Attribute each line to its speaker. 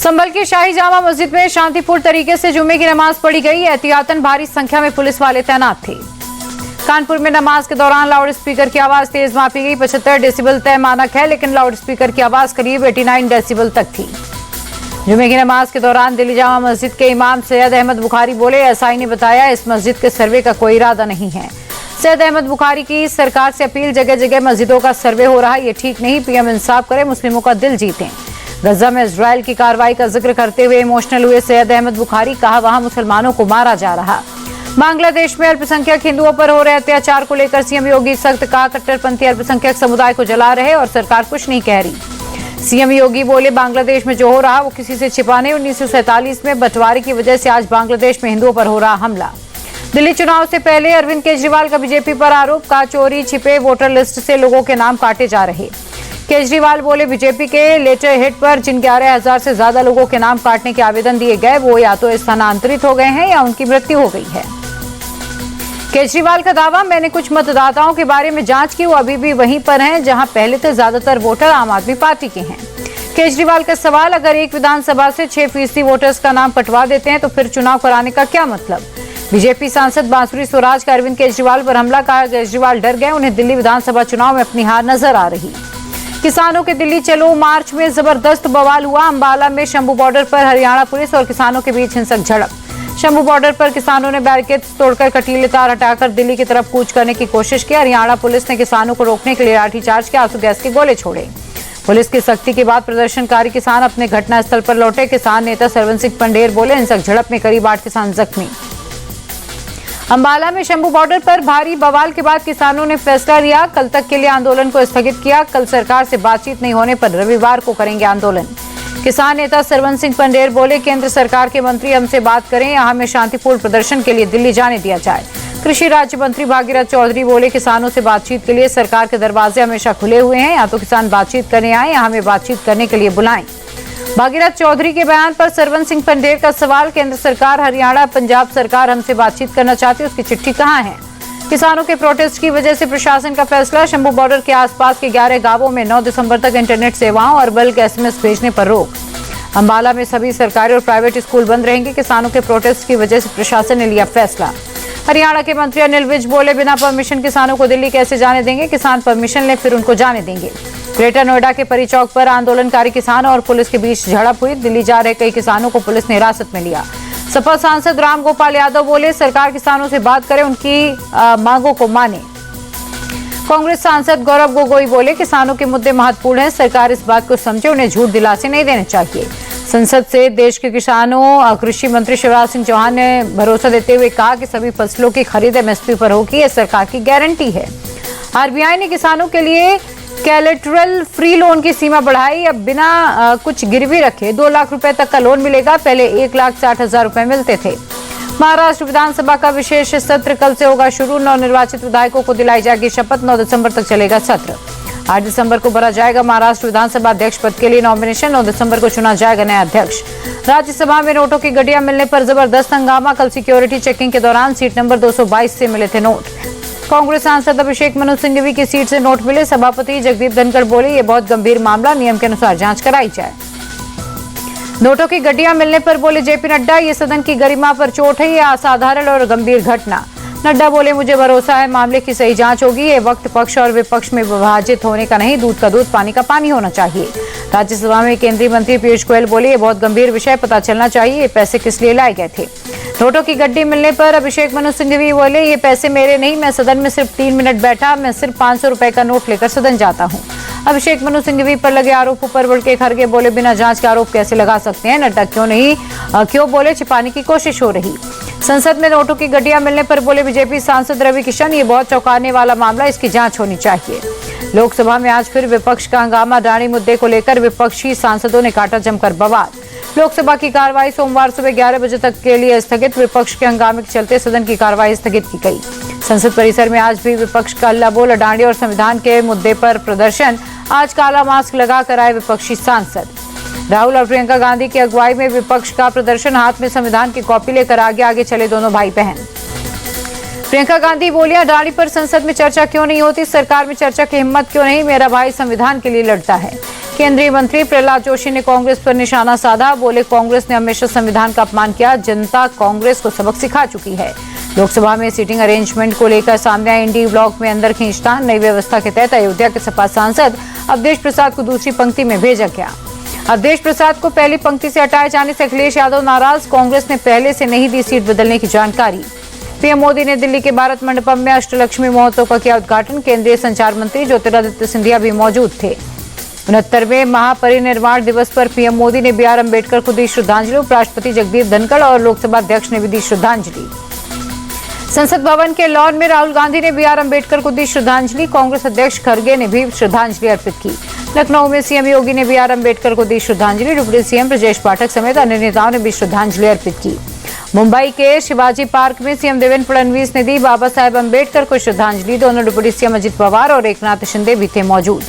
Speaker 1: संभल की शाही जामा मस्जिद में शांतिपूर्ण तरीके से जुम्मे की नमाज पढ़ी गई। एहतियातन भारी संख्या में पुलिस वाले तैनात थे। कानपुर में नमाज के दौरान लाउड स्पीकर की आवाज तेज मापी गई। 75 डेसिबल तय मानक है, लेकिन लाउड स्पीकर की आवाज करीब 89 डेसिबल तक थी। जुम्मे की नमाज के दौरान दिल्ली जामा मस्जिद के इमाम सैयद अहमद बुखारी बोले, एसआई ने बताया इस मस्जिद के सर्वे का कोई इरादा नहीं है। सैयद अहमद बुखारी की सरकार से अपील, जगह जगह मस्जिदों का सर्वे हो रहा है, ये ठीक नहीं। पीएम इंसाफ करे, मुस्लिमों का दिल जीतें। गजा में इजराइल की कार्रवाई का जिक्र करते हुए इमोशनल हुए सैयद अहमद बुखारी, कहा वहां मुसलमानों को मारा जा रहा। बांग्लादेश में अल्पसंख्यक हिंदुओं पर हो रहे अत्याचार को लेकर सीएम योगी सख्त, कहा कट्टरपंथी अल्पसंख्यक समुदाय को जला रहे और सरकार कुछ नहीं कह रही। सीएम योगी बोले, बांग्लादेश में जो हो रहा वो किसी से छिपा नहीं। 1947 में बंटवारे की वजह से आज बांग्लादेश में हिंदुओं पर हो रहा हमला। दिल्ली चुनाव से पहले अरविंद केजरीवाल का बीजेपी पर आरोप, का चोरी छिपे वोटर लिस्ट से लोगों के नाम काटे जा रहे। केजरीवाल बोले, बीजेपी के लेटर हेड पर जिन 11,000 से ज्यादा लोगों के नाम काटने के आवेदन दिए गए वो या तो स्थानांतरित हो गए हैं या उनकी मृत्यु हो गई है। केजरीवाल का दावा, मैंने कुछ मतदाताओं के बारे में जांच की, वो अभी भी वहीं पर हैं जहां पहले तो ज्यादातर वोटर आम आदमी पार्टी के हैं। केजरीवाल का सवाल, अगर एक विधानसभा से 6% वोटर्स का नाम कटवा देते हैं तो फिर चुनाव कराने का क्या मतलब। बीजेपी सांसद बांसुरी स्वराज का अरविंद केजरीवाल पर हमला, कहा केजरीवाल डर गए, उन्हें दिल्ली विधानसभा चुनाव में अपनी हार नजर आ रही। किसानों के दिल्ली चलो मार्च में जबरदस्त बवाल हुआ। अंबाला में शंभू बॉर्डर पर हरियाणा पुलिस और किसानों के बीच हिंसक झड़प। शंभू बॉर्डर पर किसानों ने बैरिकेड्स तोड़कर कटीले तार हटाकर दिल्ली की तरफ कूच करने की कोशिश की। हरियाणा पुलिस ने किसानों को रोकने के लिए लाठीचार्ज के आंसू गैस के गोले छोड़े। पुलिस की सख्ती के बाद प्रदर्शनकारी किसान अपने घटनास्थल पर लौटे। किसान नेता सरवन सिंह पंडेर बोले, हिंसक झड़प में करीब 8 किसान जख्मी। अंबाला में शंभू बॉर्डर पर भारी बवाल के बाद किसानों ने फैसला लिया, कल तक के लिए आंदोलन को स्थगित किया। कल सरकार से बातचीत नहीं होने पर रविवार को करेंगे आंदोलन। किसान नेता सरवन सिंह पंडेर बोले, केंद्र सरकार के मंत्री हमसे बात करें या हमें शांतिपूर्ण प्रदर्शन के लिए दिल्ली जाने दिया जाए। कृषि राज्य मंत्री भागीरथ चौधरी बोले, किसानों से बातचीत के लिए सरकार के दरवाजे हमेशा खुले हुए हैं, या तो किसान बातचीत करने आए या हमें बातचीत करने के लिए बुलाएं। भागीरथ चौधरी के बयान पर सरवन सिंह पंडेर का सवाल, केंद्र सरकार, हरियाणा, पंजाब सरकार हमसे बातचीत करना चाहती है, उसकी चिट्ठी कहां है। किसानों के प्रोटेस्ट की वजह से प्रशासन का फैसला, शंभू बॉर्डर के आसपास के 11 गांवों में 9 दिसंबर तक इंटरनेट सेवाओं और बल्क एसएमएस भेजने पर रोक। अंबाला में सभी सरकारी और प्राइवेट स्कूल बंद रहेंगे। किसानों के प्रोटेस्ट की वजह से प्रशासन ने लिया फैसला। हरियाणा के मंत्री अनिल विज बोले, बिना परमिशन किसानों को दिल्ली कैसे जाने देंगे, किसान परमिशन ले फिर उनको जाने देंगे। ग्रेटर नोएडा के परी चौक पर आंदोलनकारी किसानों और पुलिस के बीच झड़प हुई। दिल्ली जा रहे कई किसानों को पुलिस ने हिरासत में लिया। सपा सांसद राम गोपाल यादव बोले, सरकार किसानों से बात करे, उनकी मांगों को माने। कांग्रेस सांसद गौरव गोगोई बोले, किसानों के मुद्दे महत्वपूर्ण हैं, सरकार इस बात को समझे, उन्हें झूठ दिलासे नहीं देने चाहिए। संसद से देश के किसानों, कृषि मंत्री शिवराज सिंह चौहान ने भरोसा देते हुए कहा कि सभी फसलों की खरीद एमएसपी पर होगी, यह सरकार की गारंटी है। आरबीआई ने किसानों के लिए कोलैटरल फ्री लोन की सीमा बढ़ाई। अब बिना कुछ गिरवी रखे 2 लाख रुपए तक का लोन मिलेगा, पहले 1,60,000 रुपए मिलते थे। महाराष्ट्र विधानसभा का विशेष सत्र कल से होगा शुरू। नवनिर्वाचित विधायकों को दिलाई जाएगी शपथ। 9 दिसंबर तक चलेगा सत्र। 8 दिसंबर को भरा जाएगा महाराष्ट्र विधानसभा अध्यक्ष पद के लिए नॉमिनेशन। 9 दिसंबर को चुना जाएगा नया अध्यक्ष। राज्यसभा में नोटों की गड्डियां मिलने पर जबरदस्त हंगामा। कल सिक्योरिटी चेकिंग के दौरान सीट नंबर 222 से मिले थे नोट। कांग्रेस सांसद अभिषेक मनु सिंघवी की सीट से नोट मिले। सभापति जगदीप धनखड़ बोले, ये बहुत गंभीर मामला, नियम के अनुसार जांच कराई जाए। नोटों की गड्डियां मिलने पर बोले जेपी नड्डा, ये सदन की गरिमा पर चोट है, ये असाधारण और गंभीर घटना। नड्डा बोले, मुझे भरोसा है मामले की सही जांच होगी। ये वक्त पक्ष और विपक्ष में विभाजित होने का नहीं, दूध का दूध पानी का पानी होना चाहिए। राज्यसभा में केंद्रीय मंत्री पीयूष गोयल बोले, ये बहुत गंभीर विषय, पता चलना चाहिए ये पैसे किस लिए लाए गए थे। नोटों की गड्डी मिलने पर अभिषेक मनु सिंघवी बोले, ये पैसे मेरे नहीं, मैं सदन में सिर्फ 3 मिनट बैठा, मैं सिर्फ 500 रुपए का नोट लेकर सदन जाता हूँ। अभिषेक मनु सिंघवी पर लगे आरोपों पर बड़के खड़गे बोले, बिना जांच के आरोप कैसे लगा सकते हैं। नड्डा क्यों बोले, छिपाने की कोशिश हो रही। संसद में नोटों की गड्डियां मिलने पर बोले बीजेपी सांसद रवि किशन, ये बहुत चौंकाने वाला मामला, इसकी जांच होनी चाहिए। लोकसभा में आज फिर विपक्ष का हंगामा। अडानी मुद्दे को लेकर विपक्षी सांसदों ने काटा जमकर बवाल। लोकसभा की कार्रवाई सोमवार सुबह 11 बजे तक के लिए स्थगित। विपक्ष के हंगामे के चलते सदन की कार्रवाई स्थगित की गई। संसद परिसर में आज भी विपक्ष का हल्ला बोल। अडानी और संविधान के मुद्दे पर प्रदर्शन। आज काला मास्क लगाकर आए विपक्षी सांसद। राहुल और प्रियंका गांधी की अगुवाई में विपक्ष का प्रदर्शन। हाथ में संविधान की कॉपी लेकर आगे आगे चले दोनों भाई बहन। प्रियंका गांधी बोलियां, अडानी पर संसद में चर्चा क्यों नहीं होती, सरकार में चर्चा की हिम्मत क्यों नहीं, मेरा भाई संविधान के लिए लड़ता है। केंद्रीय मंत्री प्रहलाद जोशी ने कांग्रेस पर निशाना साधा। बोले, कांग्रेस ने हमेशा संविधान का अपमान किया, जनता कांग्रेस को सबक सिखा चुकी है। लोकसभा में सीटिंग अरेंजमेंट को लेकर सामने आया इंडी ब्लॉक में अंदर खींचतान। नई व्यवस्था के तहत अयोध्या के सपा सांसद अवधेश प्रसाद को दूसरी पंक्ति में भेजा गया। अवधेश प्रसाद को पहली पंक्ति से हटाए जाने से अखिलेश यादव नाराज। कांग्रेस ने पहले से नहीं दी सीट बदलने की जानकारी। पीएम मोदी ने दिल्ली के भारत मंडपम में अष्टलक्ष्मी महोत्सव का किया उद्घाटन। केंद्रीय संचार मंत्री ज्योतिरादित्य सिंधिया भी मौजूद थे। 69वें महापरिनिर्वाण दिवस पर पीएम मोदी ने बी.आर. अम्बेडकर को दी श्रद्धांजलि। उपराष्ट्रपति जगदीप धनखड़ और लोकसभा अध्यक्ष ने भी दी श्रद्धांजलि। संसद भवन के लॉन में राहुल गांधी ने बी.आर. अम्बेडकर को दी श्रद्धांजलि। कांग्रेस अध्यक्ष खड़गे ने भी श्रद्धांजलि अर्पित की। लखनऊ में सीएम योगी ने बी.आर. अम्बेडकर को दी श्रद्धांजलि। डिप्टी सीएम ब्रजेश पाठक समेत अन्य नेताओं ने भी श्रद्धांजलि अर्पित की। मुंबई के शिवाजी पार्क में सीएम देवेंद्र फडणवीस ने दी बाबा साहेब अम्बेडकर को श्रद्धांजलि। दोनों डिप्टी सीएम अजित पवार और एकनाथ शिंदे भी थे मौजूद।